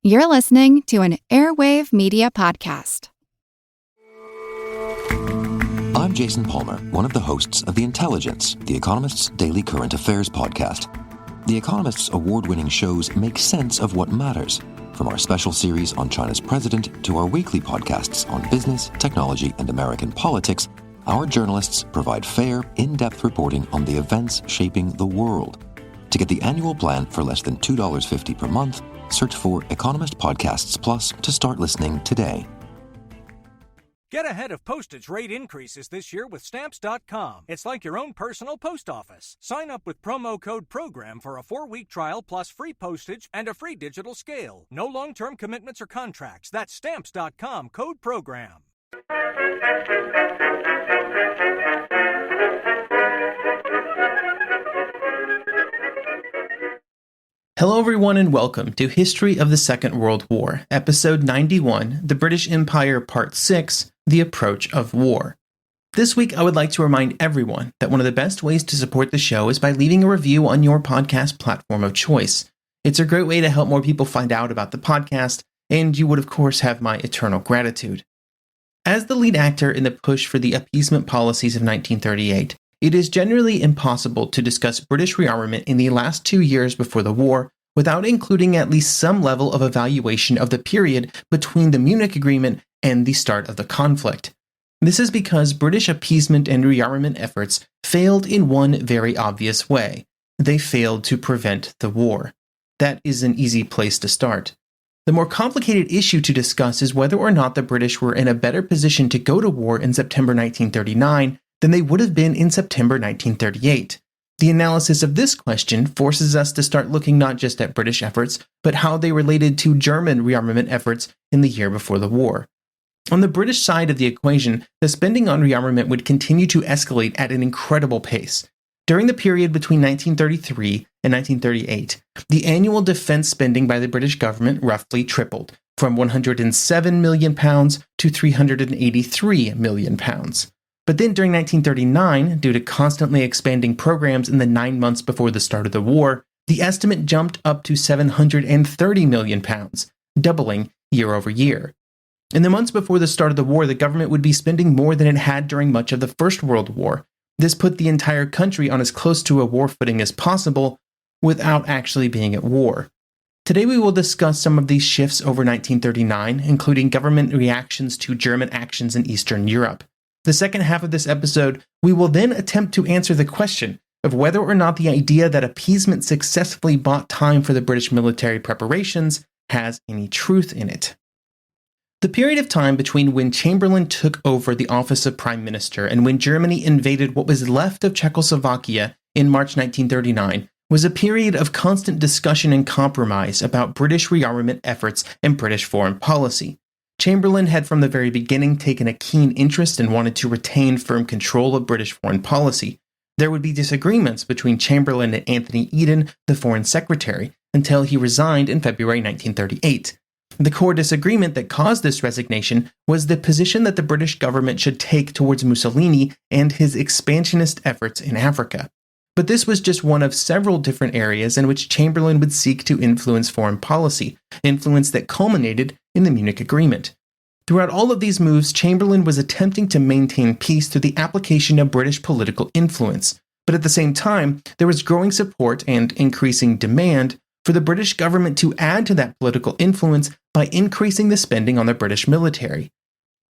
You're listening to an Airwave Media Podcast. I'm Jason Palmer, one of the hosts of The Intelligence, The Economist's daily current affairs podcast. The Economist's award-winning shows make sense of what matters, from our special series on China's president to our weekly podcasts on business, technology, and American politics. Our journalists provide fair, in-depth reporting on the events shaping the world. To get the annual plan for less than $2.50 per month, search for Economist Podcasts Plus to start listening today. Get ahead of postage rate increases this year with Stamps.com. It's like your own personal post office. Sign up with promo code PROGRAM for a 4-week trial plus free postage and a free digital scale. No long-term commitments or contracts. That's Stamps.com, code PROGRAM. Hello everyone and welcome to History of the Second World War, Episode 91, The British Empire Part 6, The Approach of War. This week I would like to remind everyone that one of the best ways to support the show is by leaving a review on your podcast platform of choice. It's a great way to help more people find out about the podcast, and you would of course have my eternal gratitude. As the lead actor in the push for the appeasement policies of 1938, it is generally impossible to discuss British rearmament in the last 2 years before the war without including at least some level of evaluation of the period between the Munich Agreement and the start of the conflict. This is because British appeasement and rearmament efforts failed in one very obvious way. They failed to prevent the war. That is an easy place to start. The more complicated issue to discuss is whether or not the British were in a better position to go to war in September 1939 than they would have been in September 1938. The analysis of this question forces us to start looking not just at British efforts, but how they related to German rearmament efforts in the year before the war. On the British side of the equation, the spending on rearmament would continue to escalate at an incredible pace. During the period between 1933 and 1938, the annual defense spending by the British government roughly tripled, from £107 million to £383 million. But then during 1939, due to constantly expanding programs in the 9 months before the start of the war, the estimate jumped up to £730 million, doubling year over year. In the months before the start of the war, the government would be spending more than it had during much of the First World War. This put the entire country on as close to a war footing as possible without actually being at war. Today we will discuss some of these shifts over 1939, including government reactions to German actions in Eastern Europe. The second half of this episode, we will then attempt to answer the question of whether or not the idea that appeasement successfully bought time for the British military preparations has any truth in it. The period of time between when Chamberlain took over the office of Prime Minister and when Germany invaded what was left of Czechoslovakia in March 1939 was a period of constant discussion and compromise about British rearmament efforts and British foreign policy. Chamberlain had from the very beginning taken a keen interest and wanted to retain firm control of British foreign policy. There would be disagreements between Chamberlain and Anthony Eden, the Foreign Secretary, until he resigned in February 1938. The core disagreement that caused this resignation was the position that the British government should take towards Mussolini and his expansionist efforts in Africa. But this was just one of several different areas in which Chamberlain would seek to influence foreign policy, influence that culminated in the Munich Agreement. Throughout all of these moves, Chamberlain was attempting to maintain peace through the application of British political influence, but at the same time, there was growing support and increasing demand for the British government to add to that political influence by increasing the spending on the British military.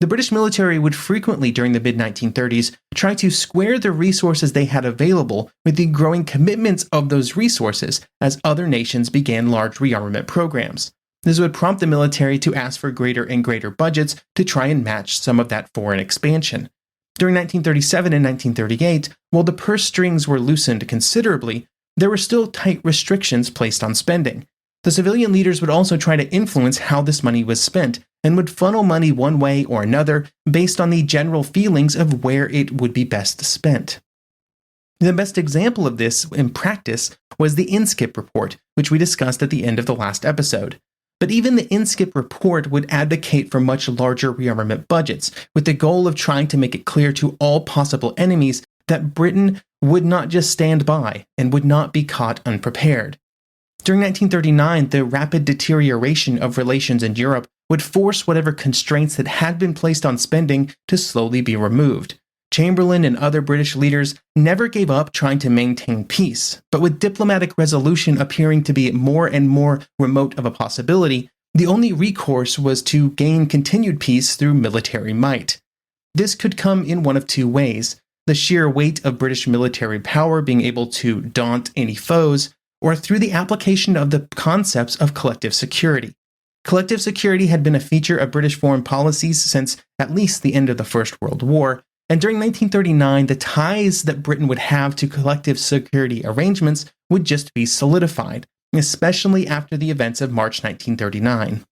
The British military would frequently, during the mid-1930s, try to square the resources they had available with the growing commitments of those resources as other nations began large rearmament programs. This would prompt the military to ask for greater and greater budgets to try and match some of that foreign expansion. During 1937 and 1938, while the purse strings were loosened considerably, there were still tight restrictions placed on spending. The civilian leaders would also try to influence how this money was spent, and would funnel money one way or another based on the general feelings of where it would be best spent. The best example of this in practice was the INSKIP report, which we discussed at the end of the last episode. But even the INSKIP report would advocate for much larger rearmament budgets, with the goal of trying to make it clear to all possible enemies that Britain would not just stand by and would not be caught unprepared. During 1939, the rapid deterioration of relations in Europe would force whatever constraints that had been placed on spending to slowly be removed. Chamberlain and other British leaders never gave up trying to maintain peace, but with diplomatic resolution appearing to be more and more remote of a possibility, the only recourse was to gain continued peace through military might. This could come in one of two ways: the sheer weight of British military power being able to daunt any foes, or through the application of the concepts of collective security. Collective security had been a feature of British foreign policies since at least the end of the First World War, and during 1939, the ties that Britain would have to collective security arrangements would just be solidified, especially after the events of March 1939.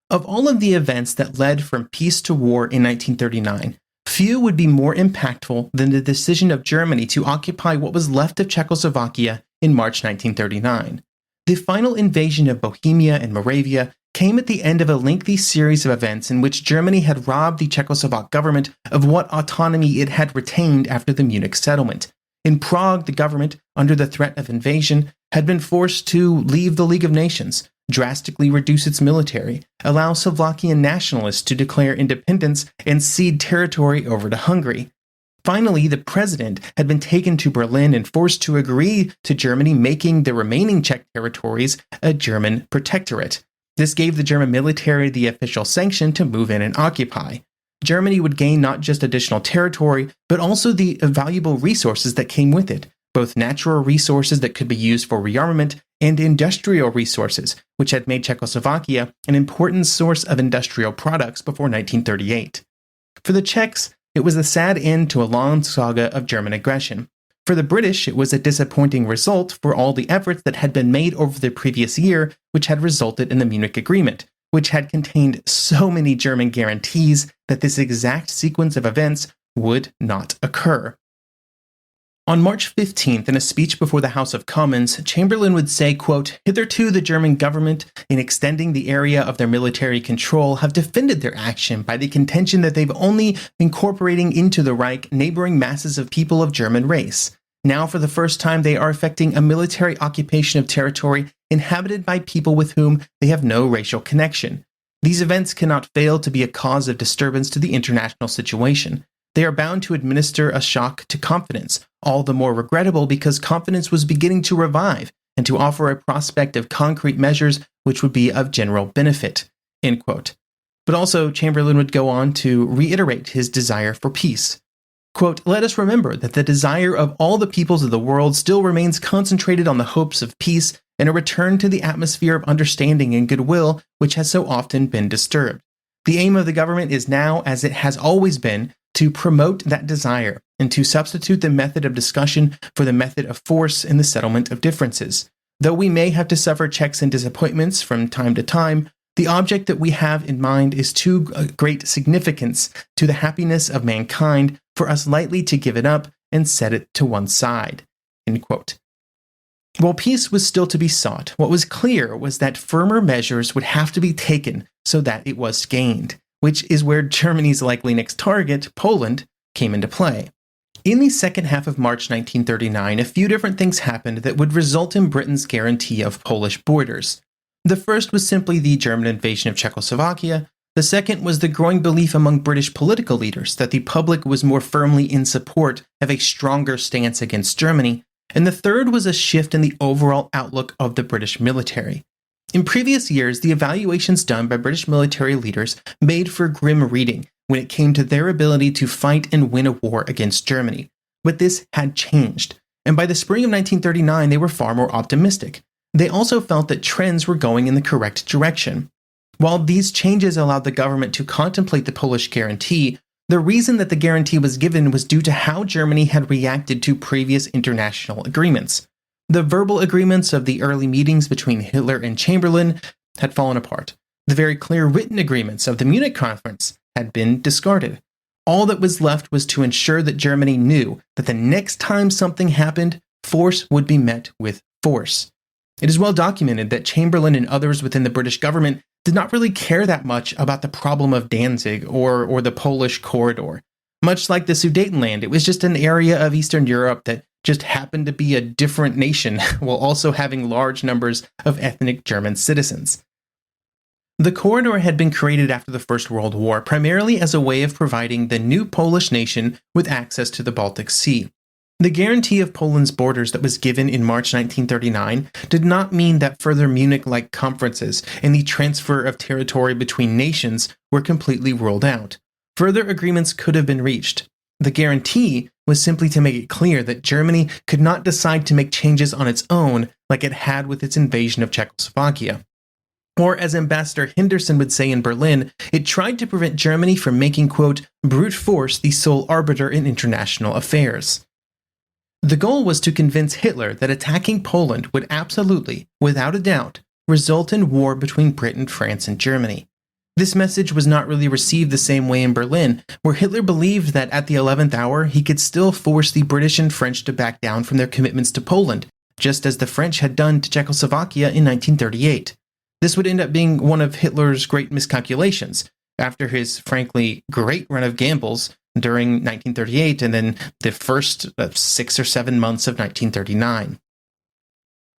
Of all of the events that led from peace to war in 1939, few would be more impactful than the decision of Germany to occupy what was left of Czechoslovakia in March 1939. The final invasion of Bohemia and Moravia came at the end of a lengthy series of events in which Germany had robbed the Czechoslovak government of what autonomy it had retained after the Munich settlement. In Prague, the government, under the threat of invasion, had been forced to leave the League of Nations, drastically reduce its military, allow Slovakian nationalists to declare independence, and cede territory over to Hungary. Finally, the president had been taken to Berlin and forced to agree to Germany making the remaining Czech territories a German protectorate. This gave the German military the official sanction to move in and occupy. Germany would gain not just additional territory, but also the valuable resources that came with it, both natural resources that could be used for rearmament and industrial resources, which had made Czechoslovakia an important source of industrial products before 1938. For the Czechs, it was a sad end to a long saga of German aggression. For the British, it was a disappointing result for all the efforts that had been made over the previous year, which had resulted in the Munich Agreement, which had contained so many German guarantees that this exact sequence of events would not occur. On March 15th, in a speech before the House of Commons, Chamberlain would say, quote, "Hitherto the German government, in extending the area of their military control, have defended their action by the contention that they've only incorporating into the Reich neighboring masses of people of German race. Now, for the first time, they are effecting a military occupation of territory inhabited by people with whom they have no racial connection. These events cannot fail to be a cause of disturbance to the international situation. They are bound to administer a shock to confidence, all the more regrettable because confidence was beginning to revive and to offer a prospect of concrete measures which would be of general benefit." End quote. But also, Chamberlain would go on to reiterate his desire for peace. Quote, "Let us remember that the desire of all the peoples of the world still remains concentrated on the hopes of peace and a return to the atmosphere of understanding and goodwill which has so often been disturbed. The aim of the government is now, as it has always been, to promote that desire and to substitute the method of discussion for the method of force in the settlement of differences. Though we may have to suffer checks and disappointments from time to time, the object that we have in mind is too great significance to the happiness of mankind for us lightly to give it up and set it to one side." End quote. While peace was still to be sought, what was clear was that firmer measures would have to be taken so that it was gained, which is where Germany's likely next target, Poland, came into play. In the second half of March 1939, a few different things happened that would result in Britain's guarantee of Polish borders. The first was simply the German invasion of Czechoslovakia. The second was the growing belief among British political leaders that the public was more firmly in support of a stronger stance against Germany. And the third was a shift in the overall outlook of the British military. In previous years, the evaluations done by British military leaders made for grim reading when it came to their ability to fight and win a war against Germany. But this had changed, and by the spring of 1939, they were far more optimistic. They also felt that trends were going in the correct direction. While these changes allowed the government to contemplate the Polish guarantee, the reason that the guarantee was given was due to how Germany had reacted to previous international agreements. The verbal agreements of the early meetings between Hitler and Chamberlain had fallen apart. The very clear written agreements of the Munich Conference had been discarded. All that was left was to ensure that Germany knew that the next time something happened, force would be met with force. It is well documented that Chamberlain and others within the British government did not really care that much about the problem of Danzig or the Polish corridor. Much like the Sudetenland, it was just an area of Eastern Europe that just happened to be a different nation while also having large numbers of ethnic German citizens. The corridor had been created after the First World War primarily as a way of providing the new Polish nation with access to the Baltic Sea. The guarantee of Poland's borders that was given in March 1939 did not mean that further Munich-like conferences and the transfer of territory between nations were completely ruled out. Further agreements could have been reached. The guarantee was simply to make it clear that Germany could not decide to make changes on its own like it had with its invasion of Czechoslovakia. Or, as Ambassador Henderson would say in Berlin, it tried to prevent Germany from making, quote, brute force the sole arbiter in international affairs. The goal was to convince Hitler that attacking Poland would absolutely, without a doubt, result in war between Britain, France, and Germany. This message was not really received the same way in Berlin, where Hitler believed that at the 11th hour he could still force the British and French to back down from their commitments to Poland, just as the French had done to Czechoslovakia in 1938. This would end up being one of Hitler's great miscalculations, after his, frankly, great run of gambles during 1938 and then the first 6 or 7 months of 1939.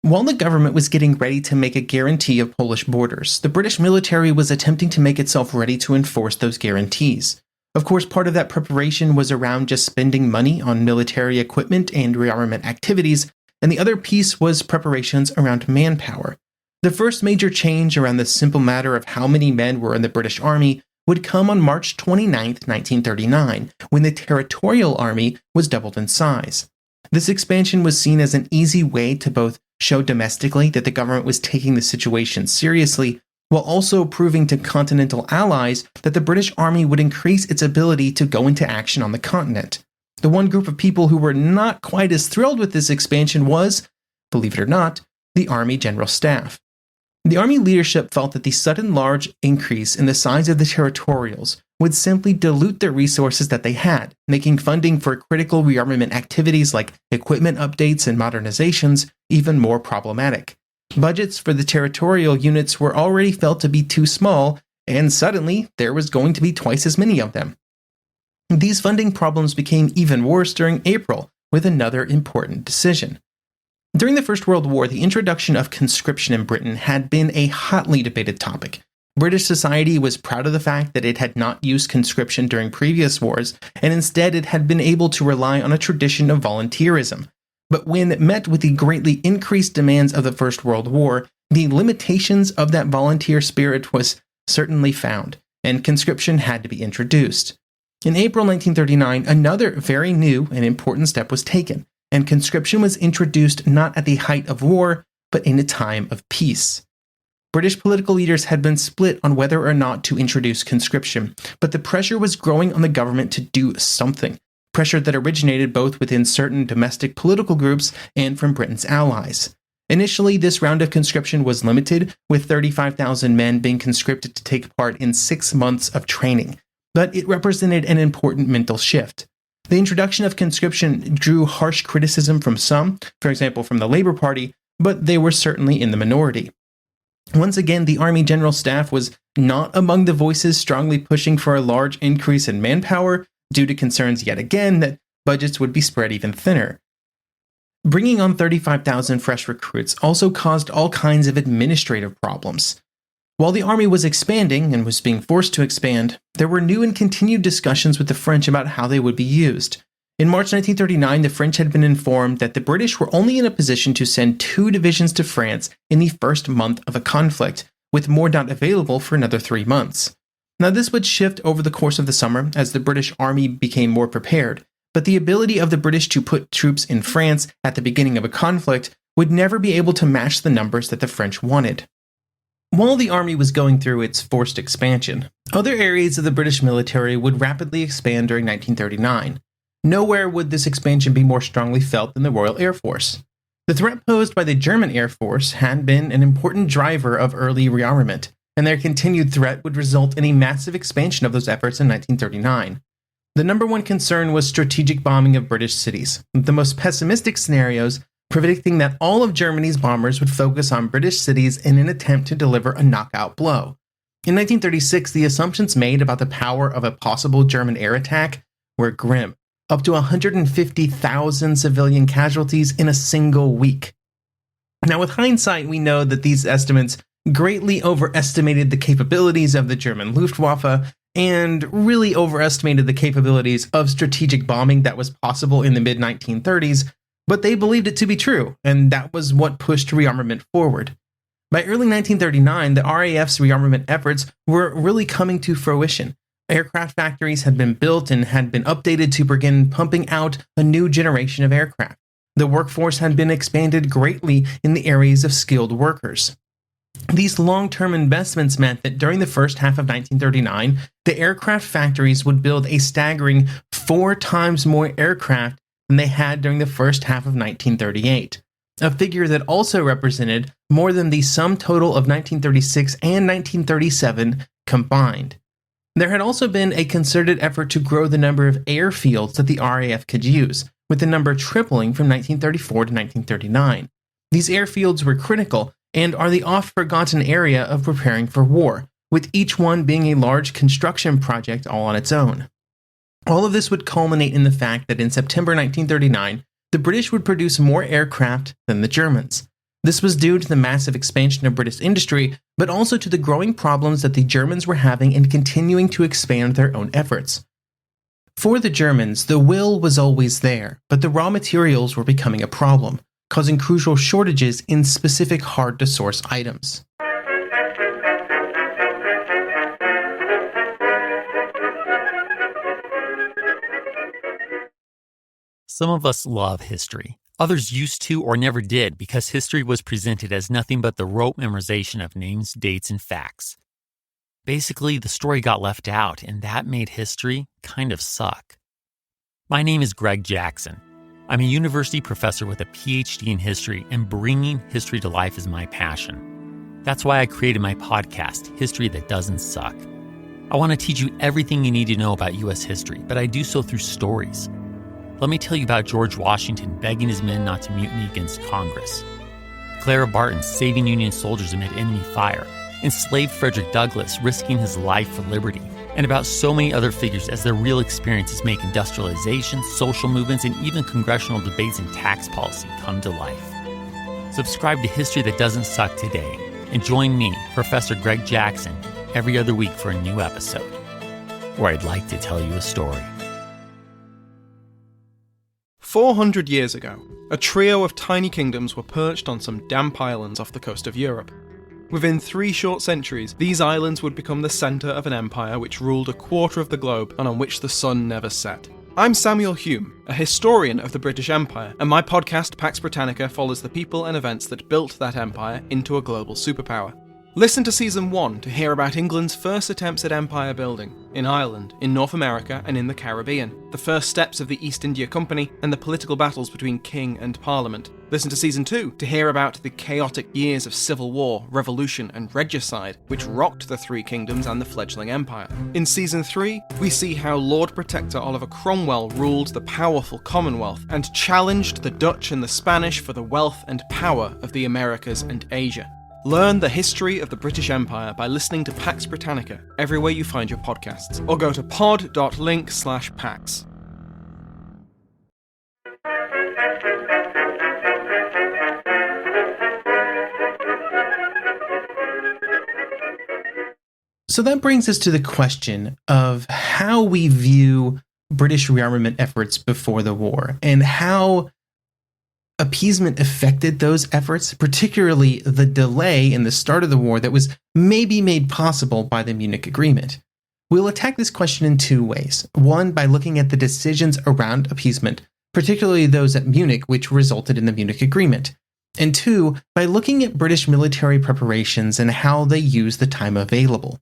While the government was getting ready to make a guarantee of Polish borders, the British military was attempting to make itself ready to enforce those guarantees. Of course, part of that preparation was around just spending money on military equipment and rearmament activities, and the other piece was preparations around manpower. The first major change around the simple matter of how many men were in the British Army would come on March 29, 1939, when the Territorial Army was doubled in size. This expansion was seen as an easy way to both show domestically that the government was taking the situation seriously, while also proving to continental allies that the British Army would increase its ability to go into action on the continent. The one group of people who were not quite as thrilled with this expansion was, believe it or not, the Army General Staff. The Army leadership felt that the sudden large increase in the size of the territorials would simply dilute the resources that they had, making funding for critical rearmament activities like equipment updates and modernizations even more problematic. Budgets for the territorial units were already felt to be too small, and suddenly there was going to be twice as many of them. These funding problems became even worse during April with another important decision. During the First World War, the introduction of conscription in Britain had been a hotly debated topic. British society was proud of the fact that it had not used conscription during previous wars, and instead it had been able to rely on a tradition of volunteerism. But when met with the greatly increased demands of the First World War, the limitations of that volunteer spirit was certainly found, and conscription had to be introduced. In April 1939, another very new and important step was taken, and conscription was introduced not at the height of war, but in a time of peace. British political leaders had been split on whether or not to introduce conscription, but the pressure was growing on the government to do something, pressure that originated both within certain domestic political groups and from Britain's allies. Initially, this round of conscription was limited, with 35,000 men being conscripted to take part in 6 months of training, but it represented an important mental shift. The introduction of conscription drew harsh criticism from some, for example from the Labour Party, but they were certainly in the minority. Once again, the Army General Staff was not among the voices strongly pushing for a large increase in manpower, due to concerns yet again that budgets would be spread even thinner. Bringing on 35,000 fresh recruits also caused all kinds of administrative problems. While the army was expanding and was being forced to expand, there were new and continued discussions with the French about how they would be used. In March 1939, the French had been informed that the British were only in a position to send 2 divisions to France in the first month of a conflict, with more not available for another 3 months. Now, this would shift over the course of the summer as the British army became more prepared, but the ability of the British to put troops in France at the beginning of a conflict would never be able to match the numbers that the French wanted. While the army was going through its forced expansion, other areas of the British military would rapidly expand during 1939. Nowhere would this expansion be more strongly felt than the Royal Air Force. The threat posed by the German Air Force had been an important driver of early rearmament, and their continued threat would result in a massive expansion of those efforts in 1939. The number one concern was strategic bombing of British cities, with the most pessimistic scenarios predicting that all of Germany's bombers would focus on British cities in an attempt to deliver a knockout blow. In 1936, the assumptions made about the power of a possible German air attack were grim. up to 150,000 civilian casualties in a single week. Now, with hindsight, we know that these estimates greatly overestimated the capabilities of the German Luftwaffe and really overestimated the capabilities of strategic bombing that was possible in the mid-1930s, but they believed it to be true, and that was what pushed rearmament forward. By early 1939, the RAF's rearmament efforts were really coming to fruition. Aircraft factories had been built and had been updated to begin pumping out a new generation of aircraft. The workforce had been expanded greatly in the areas of skilled workers. These long-term investments meant that during the first half of 1939, the aircraft factories would build a staggering 4 times more aircraft than they had during the first half of 1938, a figure that also represented more than the sum total of 1936 and 1937 combined. There had also been a concerted effort to grow the number of airfields that the RAF could use, with the number tripling from 1934 to 1939. These airfields were critical and are the oft-forgotten area of preparing for war, with each one being a large construction project all on its own. All of this would culminate in the fact that in September 1939, the British would produce more aircraft than the Germans. This was due to the massive expansion of British industry, but also to the growing problems that the Germans were having in continuing to expand their own efforts. For the Germans, the will was always there, but the raw materials were becoming a problem, causing crucial shortages in specific hard-to-source items. Some of us love history. Others used to or never did because history was presented as nothing but the rote memorization of names, dates, and facts. Basically, the story got left out, and that made history kind of suck. My name is Greg Jackson. I'm a university professor with a PhD in history, and bringing history to life is my passion. That's why I created my podcast, History That Doesn't Suck. I want to teach you everything you need to know about U.S. history, but I do so through stories. Let me tell you about George Washington begging his men not to mutiny against Congress, Clara Barton saving Union soldiers amid enemy fire, enslaved Frederick Douglass risking his life for liberty, and about so many other figures as their real experiences make industrialization, social movements, and even congressional debates and tax policy come to life. Subscribe to History That Doesn't Suck today, and join me, Professor Greg Jackson, every other week for a new episode, where I'd like to tell you a story. 400 years ago, a trio of tiny kingdoms were perched on some damp islands off the coast of Europe. Within 3 short centuries, these islands would become the centre of an empire which ruled a quarter of the globe and on which the sun never set. I'm Samuel Hume, a historian of the British Empire, and my podcast Pax Britannica follows the people and events that built that empire into a global superpower. Listen to Season 1 to hear about England's first attempts at empire building, in Ireland, in North America and in the Caribbean, the first steps of the East India Company and the political battles between king and parliament. Listen to Season 2 to hear about the chaotic years of civil war, revolution and regicide, which rocked the 3 kingdoms and the fledgling empire. In Season 3, we see how Lord Protector Oliver Cromwell ruled the powerful Commonwealth and challenged the Dutch and the Spanish for the wealth and power of the Americas and Asia. Learn the history of the British Empire by listening to Pax Britannica everywhere you find your podcasts, or go to pod.link/pax. So that brings us to the question of how we view British rearmament efforts before the war and how appeasement affected those efforts, particularly the delay in the start of the war that was maybe made possible by the Munich Agreement. We'll attack this question in 2 ways. One, by looking at the decisions around appeasement, particularly those at Munich, which resulted in the Munich Agreement. And 2, by looking at British military preparations and how they used the time available.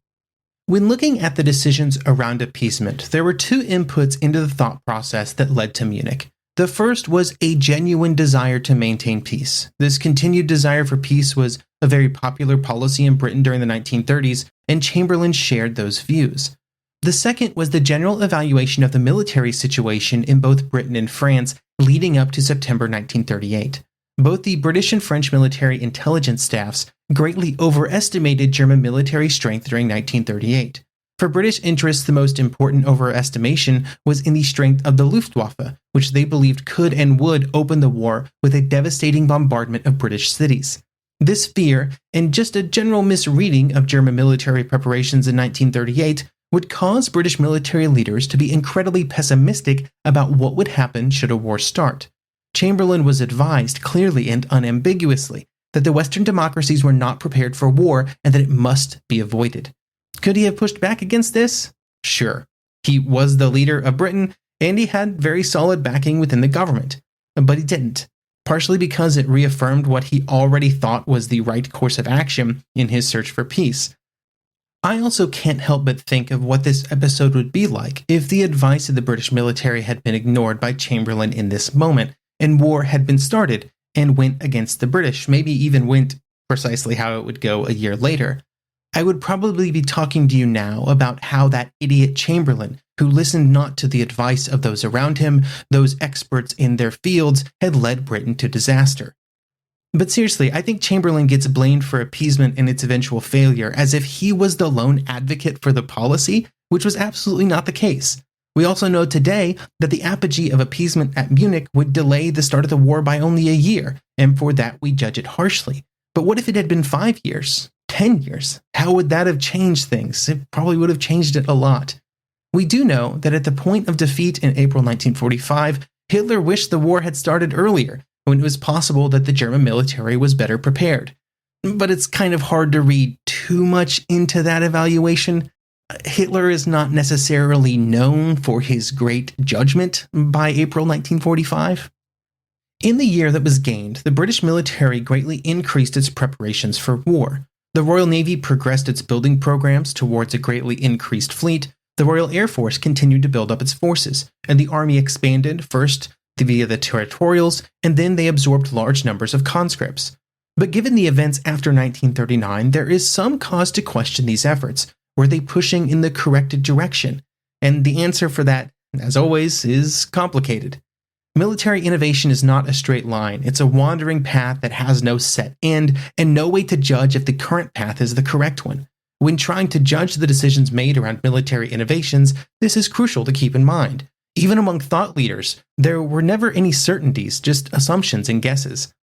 When looking at the decisions around appeasement, there were 2 inputs into the thought process that led to Munich. The first was a genuine desire to maintain peace. This continued desire for peace was a very popular policy in Britain during the 1930s, and Chamberlain shared those views. The second was the general evaluation of the military situation in both Britain and France leading up to September 1938. Both the British and French military intelligence staffs greatly overestimated German military strength during 1938. For British interests, the most important overestimation was in the strength of the Luftwaffe, which they believed could and would open the war with a devastating bombardment of British cities. This fear, and just a general misreading of German military preparations in 1938, would cause British military leaders to be incredibly pessimistic about what would happen should a war start. Chamberlain was advised clearly and unambiguously that the Western democracies were not prepared for war and that it must be avoided. Could he have pushed back against this? Sure. He was the leader of Britain, and he had very solid backing within the government. But he didn't, partially because it reaffirmed what he already thought was the right course of action in his search for peace. I also can't help but think of what this episode would be like if the advice of the British military had been ignored by Chamberlain in this moment, and war had been started and went against the British, maybe even went precisely how it would go a year later. I would probably be talking to you now about how that idiot Chamberlain, who listened not to the advice of those around him, those experts in their fields, had led Britain to disaster. But seriously, I think Chamberlain gets blamed for appeasement and its eventual failure as if he was the lone advocate for the policy, which was absolutely not the case. We also know today that the apogee of appeasement at Munich would delay the start of the war by only a year, and for that we judge it harshly. But what if it had been 5 years, 10 years? How would that have changed things? It probably would have changed it a lot. We do know that at the point of defeat in April 1945, Hitler wished the war had started earlier, when it was possible that the German military was better prepared. But it's kind of hard to read too much into that evaluation. Hitler is not necessarily known for his great judgment by April 1945. In the year that was gained, the British military greatly increased its preparations for war. The Royal Navy progressed its building programs towards a greatly increased fleet, the Royal Air Force continued to build up its forces, and the Army expanded first via the territorials, and then they absorbed large numbers of conscripts. But given the events after 1939, there is some cause to question these efforts. Were they pushing in the correct direction? And the answer for that, as always, is complicated. Military innovation is not a straight line. It's a wandering path that has no set end and no way to judge if the current path is the correct one. When trying to judge the decisions made around military innovations, this is crucial to keep in mind. Even among thought leaders, there were never any certainties, just assumptions and guesses.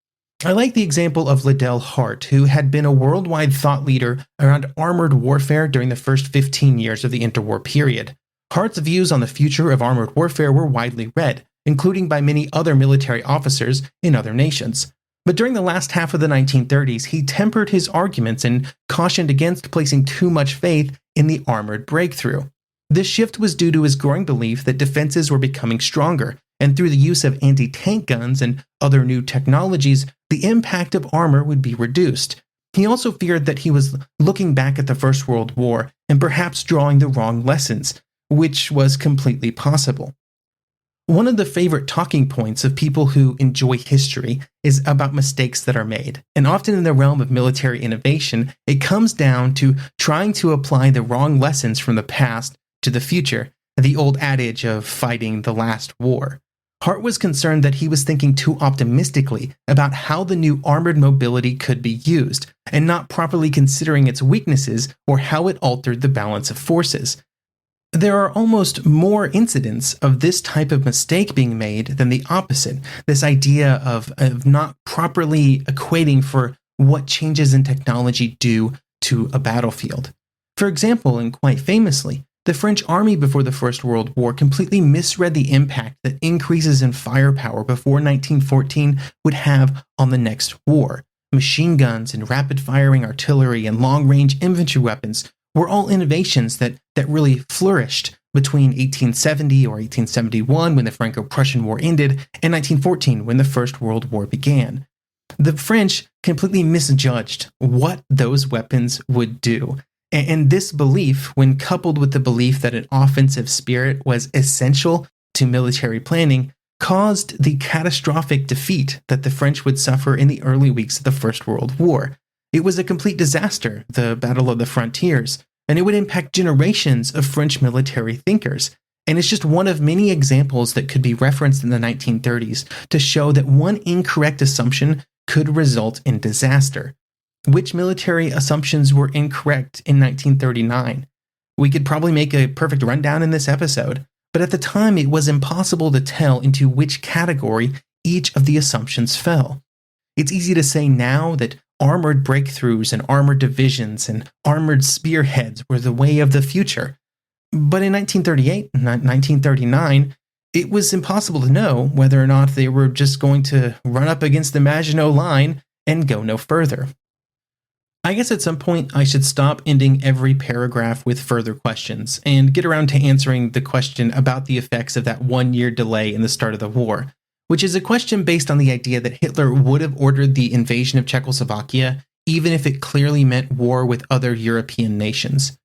I like the example of Liddell Hart, who had been a worldwide thought leader around armored warfare during the first 15 years of the interwar period. Hart's views on the future of armored warfare were widely read, including by many other military officers in other nations. But during the last half of the 1930s, he tempered his arguments and cautioned against placing too much faith in the armored breakthrough. This shift was due to his growing belief that defenses were becoming stronger, and through the use of anti-tank guns and other new technologies, the impact of armor would be reduced. He also feared that he was looking back at the First World War and perhaps drawing the wrong lessons, which was completely possible. One of the favorite talking points of people who enjoy history is about mistakes that are made, and often in the realm of military innovation, it comes down to trying to apply the wrong lessons from the past to the future, the old adage of fighting the last war. Hart was concerned that he was thinking too optimistically about how the new armored mobility could be used, and not properly considering its weaknesses or how it altered the balance of forces. There are almost more incidents of this type of mistake being made than the opposite, this idea of not properly equating for what changes in technology do to a battlefield. For example, and quite famously, the French army before the First World War completely misread the impact that increases in firepower before 1914 would have on the next war. Machine guns and rapid-firing artillery and long-range infantry weapons were all innovations that really flourished between 1870 or 1871 when the Franco-Prussian War ended and 1914 when the First World War began. The French completely misjudged what those weapons would do. And this belief, when coupled with the belief that an offensive spirit was essential to military planning, caused the catastrophic defeat that the French would suffer in the early weeks of the First World War. It was a complete disaster, the Battle of the Frontiers, and it would impact generations of French military thinkers. And it's just one of many examples that could be referenced in the 1930s to show that one incorrect assumption could result in disaster. Which military assumptions were incorrect in 1939? We could probably make a perfect rundown in this episode, but at the time it was impossible to tell into which category each of the assumptions fell. It's easy to say now that armored breakthroughs and armored divisions and armored spearheads were the way of the future. But in 1938 and 1939, it was impossible to know whether or not they were just going to run up against the Maginot Line and go no further. I guess at some point I should stop ending every paragraph with further questions and get around to answering the question about the effects of that 1-year delay in the start of the war, which is a question based on the idea that Hitler would have ordered the invasion of Czechoslovakia even if it clearly meant war with other European nations.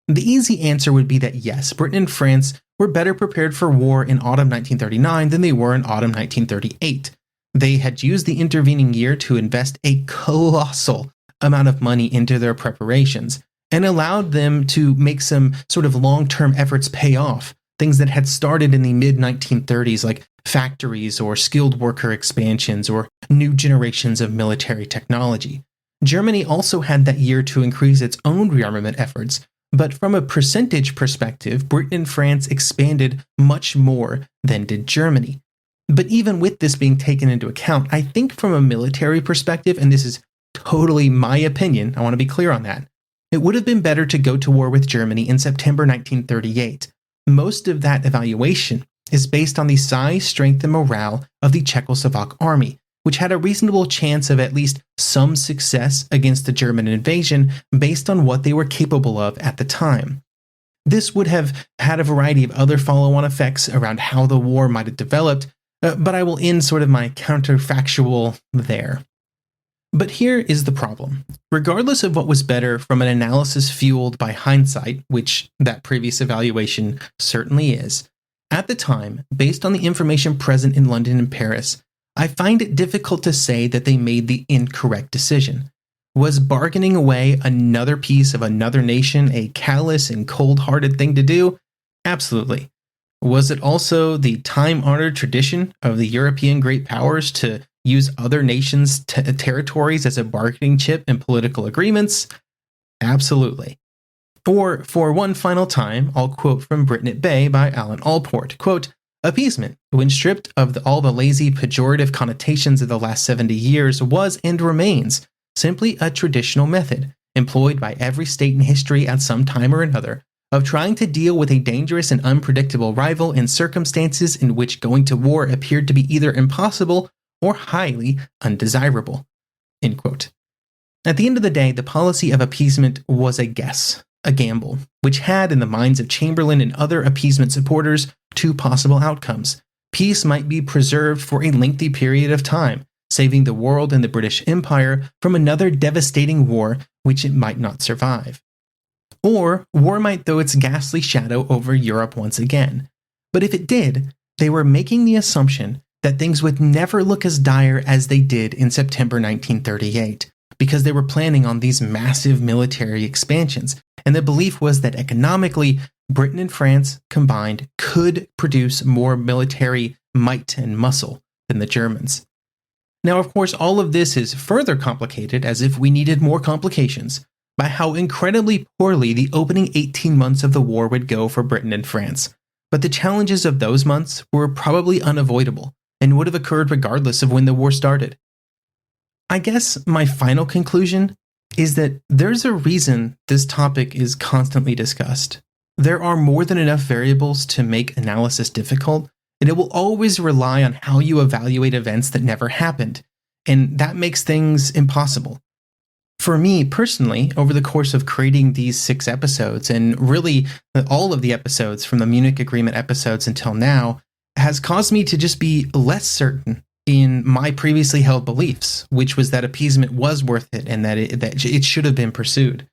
The easy answer would be that yes, Britain and France were better prepared for war in autumn 1939 than they were in autumn 1938. They had used the intervening year to invest a colossal amount of money into their preparations and allowed them to make some sort of long-term efforts pay off, things that had started in the mid-1930s like factories or skilled worker expansions or new generations of military technology. Germany also had that year to increase its own rearmament efforts, but from a percentage perspective, Britain and France expanded much more than did Germany. But even with this being taken into account, I think from a military perspective, and this is totally my opinion, I want to be clear on that, it would have been better to go to war with Germany in September 1938. Most of that evaluation is based on the size, strength, and morale of the Czechoslovak army, which had a reasonable chance of at least some success against the German invasion based on what they were capable of at the time. This would have had a variety of other follow-on effects around how the war might have developed, but I will end sort of my counterfactual there. But here is the problem. Regardless of what was better from an analysis fueled by hindsight, which that previous evaluation certainly is, at the time, based on the information present in London and Paris, I find it difficult to say that they made the incorrect decision. Was bargaining away another piece of another nation a callous and cold-hearted thing to do? Absolutely. Was it also the time-honored tradition of the European great powers to use other nations' territories as a bargaining chip in political agreements? Absolutely. Or, for one final time, I'll quote from Britain at Bay by Alan Allport, quote, "Appeasement, when stripped of all the lazy, pejorative connotations of the last 70 years, was and remains simply a traditional method, employed by every state in history at some time or another, of trying to deal with a dangerous and unpredictable rival in circumstances in which going to war appeared to be either impossible or highly undesirable." End quote. At the end of the day, the policy of appeasement was a guess, a gamble, which had, in the minds of Chamberlain and other appeasement supporters, two possible outcomes. Peace might be preserved for a lengthy period of time, saving the world and the British Empire from another devastating war which it might not survive. Or war might throw its ghastly shadow over Europe once again. But if it did, they were making the assumption that things would never look as dire as they did in September 1938, because they were planning on these massive military expansions, and the belief was that economically, Britain and France combined could produce more military might and muscle than the Germans. Now, of course, all of this is further complicated, as if we needed more complications, by how incredibly poorly the opening 18 months of the war would go for Britain and France. But the challenges of those months were probably unavoidable, and would have occurred regardless of when the war started. I guess my final conclusion is that there's a reason this topic is constantly discussed. There are more than enough variables to make analysis difficult, and it will always rely on how you evaluate events that never happened, and that makes things impossible. For me personally, over the course of creating these 6 episodes, and really all of the episodes from the Munich Agreement episodes until now, has caused me to just be less certain in my previously held beliefs, which was that appeasement was worth it and that it should have been pursued.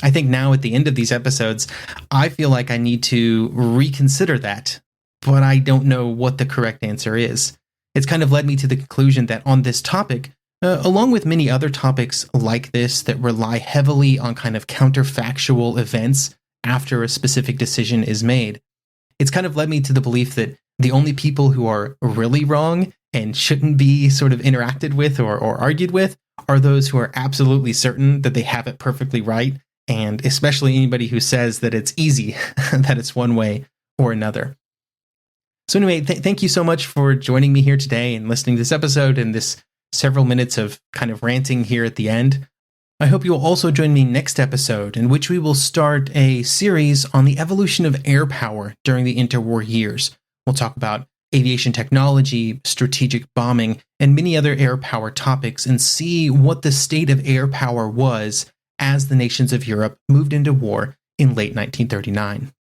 I think now at the end of these episodes, I feel like I need to reconsider that, but I don't know what the correct answer is. It's kind of led me to the conclusion that on this topic, along with many other topics like this that rely heavily on kind of counterfactual events after a specific decision is made, it's kind of led me to the belief that the only people who are really wrong and shouldn't be sort of interacted with or argued with are those who are absolutely certain that they have it perfectly right and especially anybody who says that it's easy, that it's one way or another. So anyway, thank you so much for joining me here today and listening to this episode and this several minutes of kind of ranting here at the end. I hope you will also join me next episode, in which we will start a series on the evolution of air power during the interwar years. We'll talk about aviation technology, strategic bombing, and many other air power topics, and see what the state of air power was as the nations of Europe moved into war in late 1939.